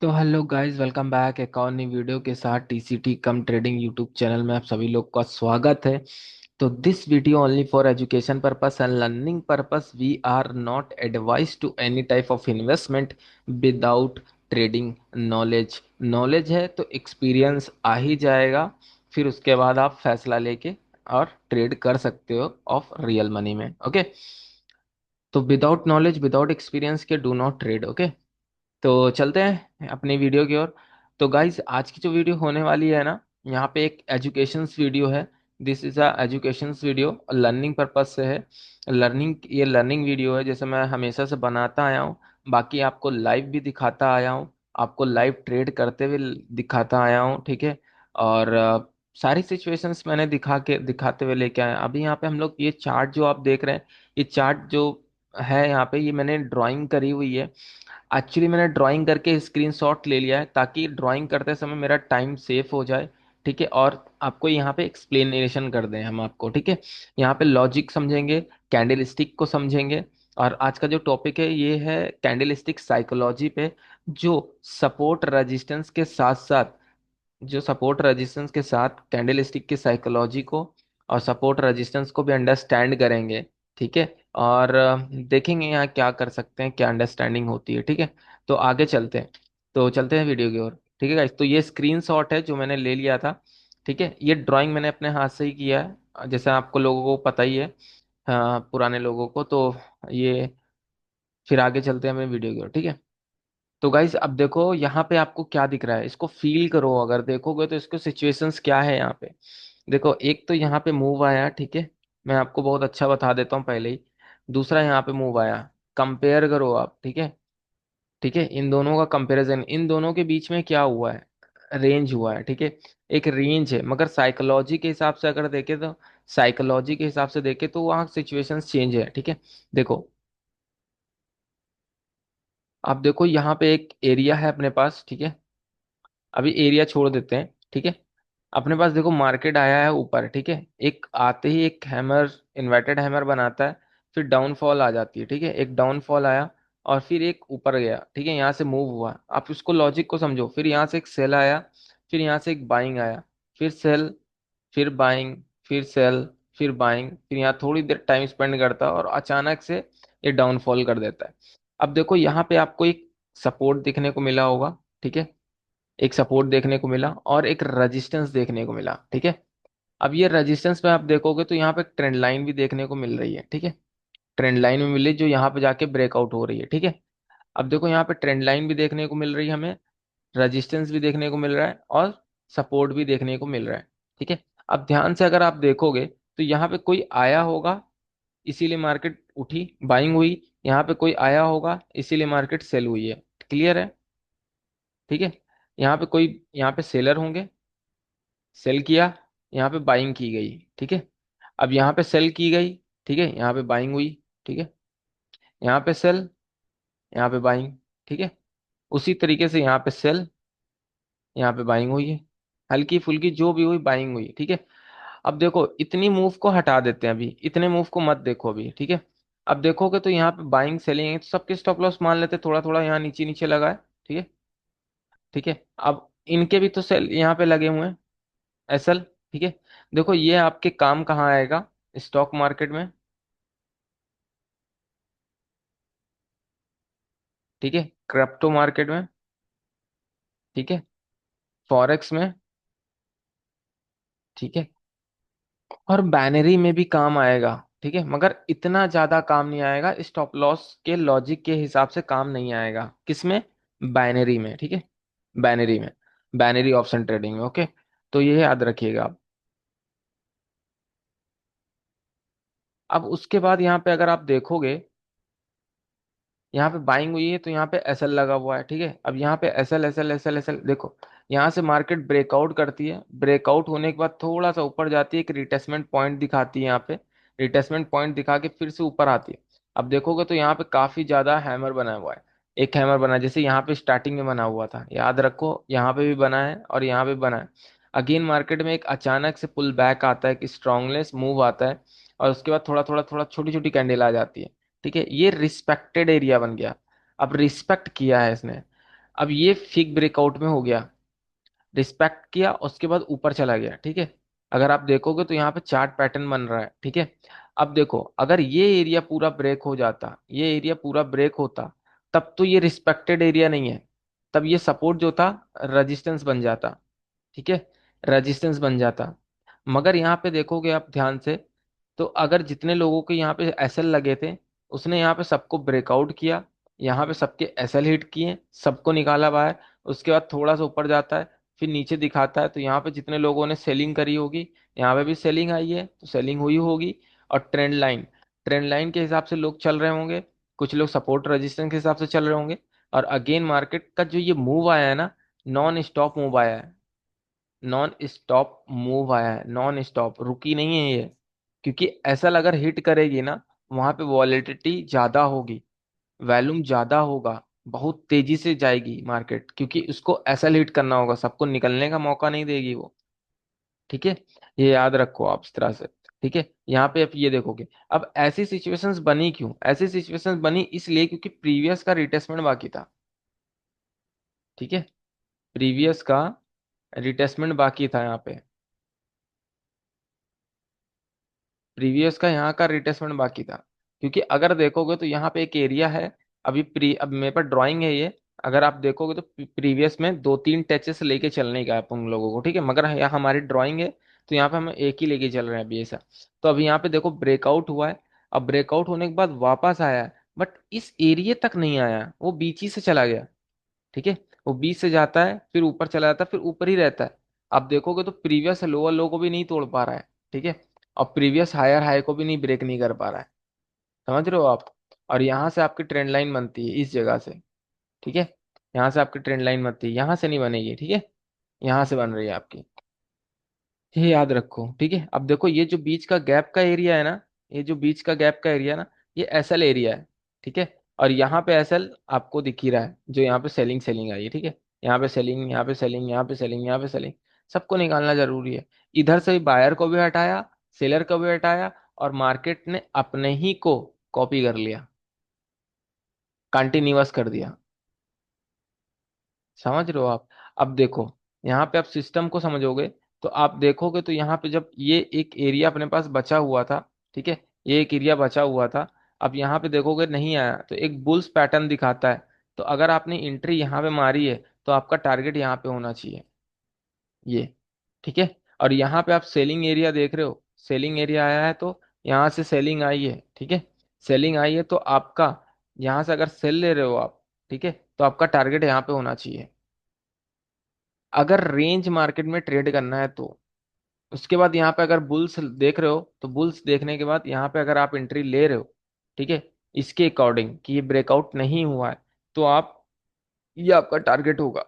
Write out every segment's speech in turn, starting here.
तो hello guys, welcome back एक और नई वीडियो के साथ TCT com trading YouTube channel में आप सभी लोग का स्वागत है। तो this video only for education purpose and learning purpose. We are not advise to any type of investment without trading knowledge. Knowledge है तो एक्सपीरियंस आ ही जाएगा, फिर उसके बाद आप फैसला लेके और ट्रेड कर सकते हो ऑफ रियल मनी में। ओके, तो विदाउट नॉलेज विदाउट एक्सपीरियंस के डू नॉट ट्रेड। ओके, तो चलते हैं अपनी वीडियो की ओर। तो गाइज, आज की जो वीडियो होने वाली है ना, यहाँ पे एक एजुकेशन वीडियो है। This is a education video, learning purpose से है। ये लर्निंग वीडियो है, जैसे मैं हमेशा से बनाता आया हूँ। बाकी आपको लाइव भी दिखाता आया हूँ, आपको लाइव ट्रेड करते हुए दिखाता आया हूँ, ठीक है। और सारी सिचुएशंस मैंने दिखाते हुए लेके आया। अभी यहाँ पे हम लोग ये चार्ट जो आप देख रहे हैं, ये चार्ट जो है यहाँ पे, ये मैंने ड्राइंग करी हुई है। एक्चुअली मैंने ड्राइंग करके स्क्रीनशॉट ले लिया है ताकि ड्राइंग करते समय मेरा टाइम सेफ हो जाए, ठीक है। और आपको यहाँ पे एक्सप्लेनेशन कर दें हम आपको, ठीक है। यहाँ पे लॉजिक समझेंगे, कैंडल स्टिक को समझेंगे। और आज का जो टॉपिक है ये है कैंडल स्टिक साइकोलॉजी पे, जो सपोर्ट रेजिस्टेंस के साथ साथ जो सपोर्ट रेजिस्टेंस के साथ कैंडल स्टिक की साइकोलॉजी को और सपोर्ट रेजिस्टेंस को भी अंडरस्टैंड करेंगे, ठीक है। और देखेंगे यहाँ क्या कर सकते हैं, क्या अंडरस्टैंडिंग होती है, ठीक है। तो आगे चलते हैं, तो चलते हैं वीडियो की ओर, ठीक है गाइस। तो ये स्क्रीनशॉट है जो मैंने ले लिया था, ठीक है। ये ड्राइंग मैंने अपने हाथ से ही किया है, जैसे आपको लोगों को पता ही है, पुराने लोगों को। तो ये फिर आगे चलते हैं अपने वीडियो की ओर, ठीक है। तो गाइज, अब देखो यहाँ पे आपको क्या दिख रहा है, इसको फील करो। अगर देखोगे तो इसको सिचुएशंस क्या है यहाँ पे। देखो, एक तो यहाँ पे मूव आया, ठीक है। मैं आपको बहुत अच्छा बता देता हूँ पहले ही। दूसरा यहाँ पे मूव आया, कंपेयर करो आप, ठीक है। ठीक है, इन दोनों का कंपैरिजन, इन दोनों के बीच में क्या हुआ है, रेंज हुआ है, ठीक है। एक रेंज है, मगर साइकोलॉजी के हिसाब से अगर देखें तो, साइकोलॉजी के हिसाब से देखें तो वहाँ सिचुएशंस चेंज है, ठीक है। देखो, आप देखो यहाँ पे एक एरिया है अपने पास, ठीक है। अभी एरिया छोड़ देते हैं, ठीक है। अपने पास देखो मार्केट आया है ऊपर, ठीक है। एक आते ही एक हैमर, इन्वर्टेड हैमर बनाता है, फिर डाउनफॉल आ जाती है, ठीक है। एक डाउनफॉल आया और फिर एक ऊपर गया, ठीक है। यहाँ से मूव हुआ, आप उसको लॉजिक को समझो। फिर यहाँ से एक सेल आया, फिर यहाँ से एक बाइंग आया, फिर सेल, फिर बाइंग, फिर सेल, फिर बाइंग, फिर यहाँ थोड़ी देर टाइम स्पेंड करता है और अचानक से ये डाउनफॉल कर देता है। अब देखो यहाँ पे आपको एक सपोर्ट देखने को मिला होगा, ठीक है। एक सपोर्ट देखने को मिला और एक रेजिस्टेंस देखने को मिला, ठीक है। अब ये रेजिस्टेंस में आप देखोगे तो यहाँ पे ट्रेंड लाइन भी देखने को मिल रही है, ठीक है। ट्रेंड लाइन में मिली जो यहाँ पे जाके ब्रेकआउट हो रही है, ठीक है। अब देखो यहाँ पे ट्रेंड लाइन भी देखने को मिल रही है हमें, रेजिस्टेंस भी देखने को मिल रहा है और सपोर्ट भी देखने को मिल रहा है, ठीक है। अब ध्यान से अगर आप देखोगे तो यहाँ पे कोई आया होगा, इसीलिए मार्केट उठी, बाइंग हुई। यहाँ पे कोई आया होगा, इसीलिए मार्केट सेल हुई है। क्लियर है, ठीक है। यहाँ पे कोई, यहाँ पे सेलर होंगे, सेल किया, यहाँ पे बाइंग की गई, ठीक है। अब यहाँ पे सेल की गई, ठीक है, यहाँ पे बाइंग हुई, ठीक है। यहाँ पे सेल, यहाँ पे बाइंग, ठीक है। उसी तरीके से यहाँ पे सेल, यहाँ पे बाइंग हुई है, हल्की फुल्की जो भी हुई बाइंग हुई, ठीक है। अब देखो इतनी मूव को हटा देते हैं, अभी इतने मूव को मत देखो अभी, ठीक है। अब देखोगे तो यहाँ पे बाइंग सेलिंग है, तो सबके स्टॉप लॉस मान लेते, थोड़ा थोड़ा यहाँ नीचे नीचे लगा है, ठीक है। ठीक है, अब इनके भी तो सेल यहाँ पे लगे हुए हैं, एसएल, ठीक है। देखो ये आपके काम कहाँ आएगा, स्टॉक मार्केट में, ठीक है। क्रिप्टो मार्केट में, ठीक है। फॉरेक्स में, ठीक है। और बैनरी में भी काम आएगा, ठीक है। मगर इतना ज्यादा काम नहीं आएगा, स्टॉप लॉस के लॉजिक के हिसाब से काम नहीं आएगा, किसमें, बाइनरी में, ठीक है। बाइनरी में, बाइनरी ऑप्शन ट्रेडिंग में, ओके। तो ये याद रखिएगा आप। अब उसके बाद यहाँ पे अगर आप देखोगे, यहाँ पे बाइंग हुई है तो यहाँ पे एसएल लगा हुआ है, ठीक है। अब यहाँ पे एसएल एसएल एसएल एसएल देखो, यहाँ से मार्केट ब्रेकआउट करती है, ब्रेकआउट होने के बाद थोड़ा सा ऊपर जाती है, एक रिटेस्टमेंट पॉइंट दिखाती है यहाँ पे, रिटेस्टमेंट पॉइंट दिखा के फिर से ऊपर आती है। अब देखोगे तो यहाँ पे काफी ज्यादा हैमर बना हुआ है, एक हैमर बना है, जैसे यहाँ पे स्टार्टिंग में बना हुआ था, याद रखो यहाँ पे भी बना है और यहाँ पे भी बना है। अगेन मार्केट में एक अचानक से पुल बैक आता है, एक स्ट्रॉन्गनेस मूव आता है, और उसके बाद थोड़ा थोड़ा थोड़ा छोटी छोटी कैंडल आ जाती है, ठीक है। ये रिस्पेक्टेड एरिया बन गया, अब रिस्पेक्ट किया है इसने। अब ये फिग ब्रेकआउट में हो गया, रिस्पेक्ट किया, उसके बाद ऊपर चला गया, ठीक है। अगर आप देखोगे तो यहाँ पे चार्ट पैटर्न बन रहा है, ठीक है। अब देखो, अगर ये एरिया पूरा ब्रेक हो जाता, ये एरिया पूरा ब्रेक होता, तब तो ये रिस्पेक्टेड एरिया नहीं है, तब ये सपोर्ट जो था रेजिस्टेंस बन जाता, ठीक है, रेजिस्टेंस बन जाता। मगर यहाँ पे देखोगे आप ध्यान से, तो अगर जितने लोगों के यहाँ पे एसएल लगे थे, उसने यहाँ पे सबको ब्रेकआउट किया, यहाँ पे सबके एसएल हिट किए, सबको निकाला बाहर। उसके बाद थोड़ा सा ऊपर जाता है, फिर नीचे दिखाता है, तो यहाँ पे जितने लोगों ने सेलिंग करी होगी, यहाँ पे भी सेलिंग आई है तो सेलिंग हुई होगी। और ट्रेंड लाइन के हिसाब से लोग चल रहे होंगे, कुछ लोग सपोर्ट रेजिस्टेंस के हिसाब से चल रहे होंगे। और अगेन मार्केट का जो ये मूव आया है ना, नॉन स्टॉप मूव आया है, नॉन स्टॉप मूव आया है, नॉन स्टॉप, रुकी नहीं है ये। क्योंकि एसएल अगर हिट करेगी ना, वहां पे वॉलेटिलिटी ज्यादा होगी, वैल्यूम ज्यादा होगा, बहुत तेजी से जाएगी मार्केट, क्योंकि उसको एसएल हिट करना होगा, सबको निकलने का मौका नहीं देगी वो, ठीक है। ये याद रखो आप इस तरह से, ठीक है। यहाँ पे आप ये देखोगे, अब ऐसी सिचुएशंस बनी क्यों, ऐसी सिचुएशंस बनी इसलिए क्योंकि प्रीवियस का रिटेस्टमेंट बाकी था, ठीक है, प्रीवियस का रिटेस्टमेंट बाकी था यहाँ पे, प्रीवियस का यहाँ का रिटेस्टमेंट बाकी था। क्योंकि अगर देखोगे तो यहाँ पे एक एरिया है, अब मेरे पास ड्राइंग है ये, अगर आप देखोगे तो प्रीवियस में दो तीन टचेस लेके चलने का है अपन लोगों को, ठीक है, मगर यहाँ हमारी ड्राइंग है, तो यहाँ पे हम एक ही लेके चल रहे हैं अभी ऐसा। तो अभी यहाँ पे देखो ब्रेकआउट हुआ है, अब ब्रेकआउट होने के बाद वापस आया है, बट इस एरिया तक नहीं आया, वो बीच ही से चला गया, ठीक है। वो बीच से जाता है, फिर ऊपर चला जाता है, फिर ऊपर ही रहता है। आप देखोगे तो प्रीवियस लोअर लो को भी नहीं तोड़ पा रहा है, ठीक है, और प्रीवियस हायर हाई को भी नहीं ब्रेक नहीं कर पा रहा है, समझ रहे हो आप। और यहाँ से आपकी ट्रेंड लाइन बनती है इस जगह से, ठीक है, यहाँ से आपकी ट्रेंड लाइन बनती है, यहाँ से नहीं बनेगी, ठीक है, यहाँ से बन रही है आपकी, ये याद रखो, ठीक है। अब देखो ये जो बीच का गैप का एरिया है ना, ये जो बीच का गैप का एरिया है ना, ये एसएल एरिया है, ठीक है। और यहाँ पे एसएल आपको दिख ही रहा है, जो यहाँ पे सेलिंग सेलिंग आई है, ठीक है, यहाँ पे सेलिंग, यहाँ पे सेलिंग, यहाँ पे सेलिंग, यहाँ पे सेलिंग, सबको निकालना जरूरी है। इधर से भी बायर को भी हटाया, सेलर को भी हटाया, और मार्केट ने अपने ही को कॉपी कर लिया, कंटिन्यूअस कर दिया, समझ रहे हो आप। अब देखो, यहाँ पे आप सिस्टम को समझोगे, तो आप देखोगे तो यहाँ पे जब ये एक एरिया अपने पास बचा हुआ था, ठीक है, ये एक एरिया बचा हुआ था, अब यहाँ पे देखोगे नहीं आया, तो एक बुल्स पैटर्न दिखाता है। तो अगर आपने एंट्री यहाँ पे मारी है, तो आपका टारगेट यहाँ पे होना चाहिए, ये, ठीक है। और यहाँ पे आप सेलिंग एरिया देख रहे हो, सेलिंग एरिया आया है, तो यहाँ से सेलिंग आई है, ठीक है, सेलिंग आई है, तो आपका यहाँ से अगर सेल ले रहे हो आप, ठीक है, तो आपका टारगेट यहाँ पे होना चाहिए, अगर रेंज मार्केट में ट्रेड करना है तो। उसके बाद यहाँ पे अगर बुल्स देख रहे हो, तो बुल्स देखने के बाद यहाँ पे अगर आप एंट्री ले रहे हो, ठीक है, इसके अकॉर्डिंग कि ये ब्रेकआउट नहीं हुआ है, तो आप, ये आपका टारगेट होगा,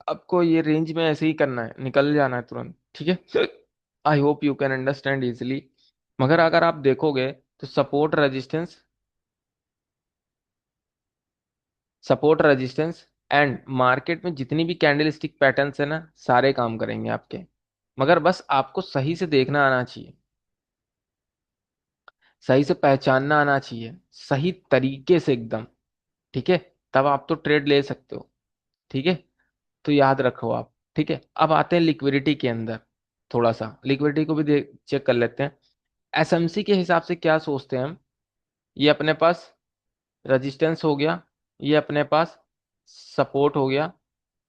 आपको ये रेंज में ऐसे ही करना है, निकल जाना है तुरंत, ठीक है। I hope you can understand easily. मगर अगर आप देखोगे तो सपोर्ट रेजिस्टेंस एंड मार्केट में जितनी भी कैंडल स्टिक पैटर्न्स है ना, सारे काम करेंगे आपके। मगर बस आपको सही से देखना आना चाहिए, सही से पहचानना आना चाहिए, सही तरीके से एकदम, ठीक है, तब आप तो ट्रेड ले सकते हो, ठीक है। तो याद रखो आप, ठीक है। अब आते हैं लिक्विडिटी के अंदर, थोड़ा सा लिक्विडिटी को भी देख चेक कर लेते हैं। एसएमसी के हिसाब से क्या सोचते हैं हम, ये अपने पास रेजिस्टेंस हो गया, ये अपने पास सपोर्ट हो गया,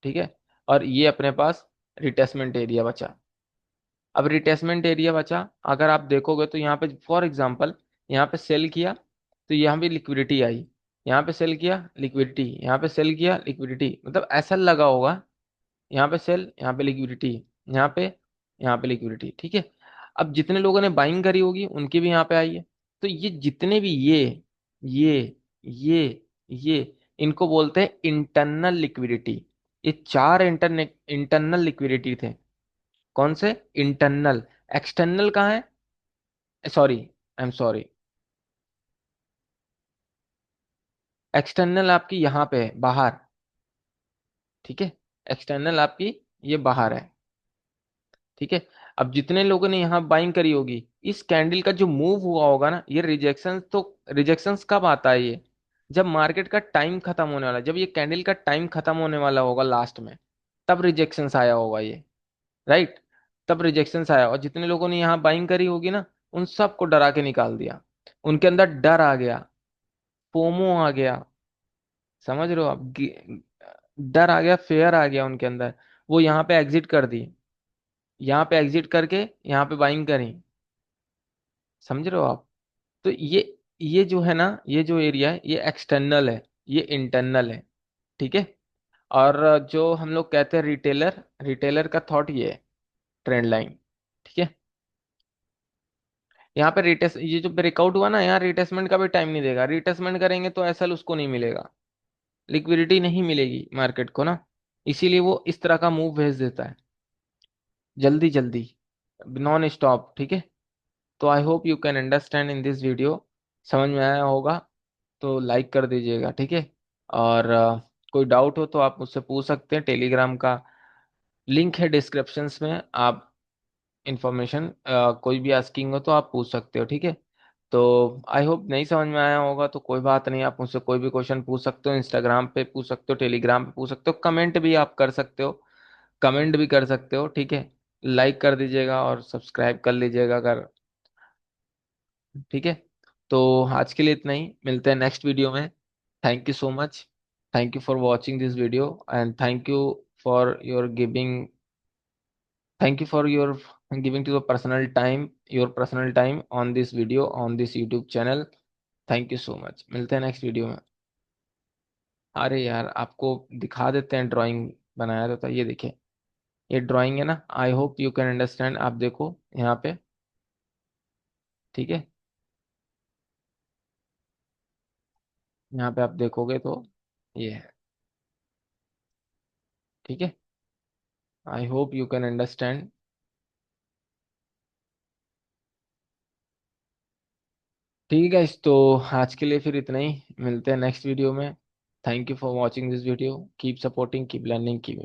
ठीक है, और ये अपने पास रिटेस्टमेंट एरिया बचा। अब रिटेस्टमेंट एरिया बचा, अगर आप देखोगे तो यहाँ पे फॉर एग्जांपल, यहाँ पे सेल किया, तो यहाँ भी लिक्विडिटी आई, यहाँ पे सेल किया लिक्विडिटी, यहाँ पे सेल किया लिक्विडिटी, मतलब ऐसा लगा होगा, यहाँ पे सेल, यहाँ पे लिक्विडिटी, यहाँ पे, यहाँ पे लिक्विडिटी, ठीक है। अब जितने लोगों ने बाइंग करी होगी उनकी भी यहाँ पे आई है। तो ये जितने भी ये ये ये इनको बोलते हैं इंटरनल लिक्विडिटी। ये चार इंटरनल लिक्विडिटी थे। कौन से? इंटरनल। एक्सटर्नल कहाँ है? Sorry, I am sorry, external आपकी यहाँ पे है बाहर, ठीक है, एक्सटर्नल आपकी ये बाहर है, ठीक है। अब जितने लोगों ने यहाँ बाइंग करी होगी, इस कैंडल का जो मूव हुआ होगा ना, ये रिजेक्शन, तो रिजेक्शंस कब आता है ये, जब मार्केट का टाइम खत्म होने वाला, जब ये कैंडल का टाइम खत्म होने वाला होगा लास्ट में, तब रिजेक्शंस आया होगा ये, राइट। तब रिजेक्शंस आया और जितने लोगों ने यहाँ बाइंग करी होगी ना, उन सबको डरा के निकाल दिया। उनके अंदर डर आ गया, फोमो आ गया, समझ रहे हो आप, डर आ गया, फेयर आ गया उनके अंदर। वो यहाँ पे एग्जिट कर दी, यहाँ पे एग्जिट करके यहाँ पे बाइंग करी, समझ रहे हो आप। तो ये जो है ना, ये जो एरिया है ये एक्सटर्नल है, ये इंटरनल है, ठीक है। और जो हम लोग कहते हैं रिटेलर, रिटेलर का थॉट ये है, ट्रेंड लाइन, ठीक है। यहाँ पे रिटेस ये जो ब्रेकआउट हुआ ना, यहाँ रिटेसमेंट का भी टाइम नहीं देगा, रिटेसमेंट करेंगे तो एसएल उसको नहीं मिलेगा, लिक्विडिटी नहीं मिलेगी मार्केट को ना, इसीलिए वो इस तरह का मूव भेज देता है, जल्दी जल्दी, नॉन स्टॉप, ठीक है। तो I hope you can understand in this video, समझ में आया होगा तो लाइक कर दीजिएगा, ठीक है। और कोई डाउट हो तो आप मुझसे पूछ सकते हैं, टेलीग्राम का लिंक है डिस्क्रिप्शंस में, आप इंफॉर्मेशन कोई भी आस्किंग हो तो आप पूछ सकते हो, ठीक है। तो आई होप नहीं समझ में आया होगा तो कोई बात नहीं, आप मुझसे कोई भी क्वेश्चन पूछ सकते हो, इंस्टाग्राम पे पूछ सकते हो, टेलीग्राम पे पूछ सकते हो, कमेंट भी आप कर सकते हो, कमेंट भी कर सकते हो, ठीक है। लाइक कर दीजिएगा और सब्सक्राइब कर लीजिएगा अगर, ठीक है। तो आज के लिए इतना ही, मिलते हैं नेक्स्ट वीडियो में। Thank you so much, thank you for watching this video and thank you for your giving, thank you for your giving to the personal time, your personal time on this video on this YouTube channel। Thank you so much, मिलते हैं next video में। अरे यार आपको दिखा देते हैं, drawing बनाया था, ये देखिए, ये ड्राइंग है ना, I hope you can understand, आप देखो यहाँ पे, ठीक है। यहाँ पे आप देखोगे तो ये है, ठीक है। I hope you can understand. ठीक है guys, तो आज के लिए फिर इतना ही, मिलते हैं नेक्स्ट वीडियो में। Thank you for watching this video, keep supporting, keep learning, keep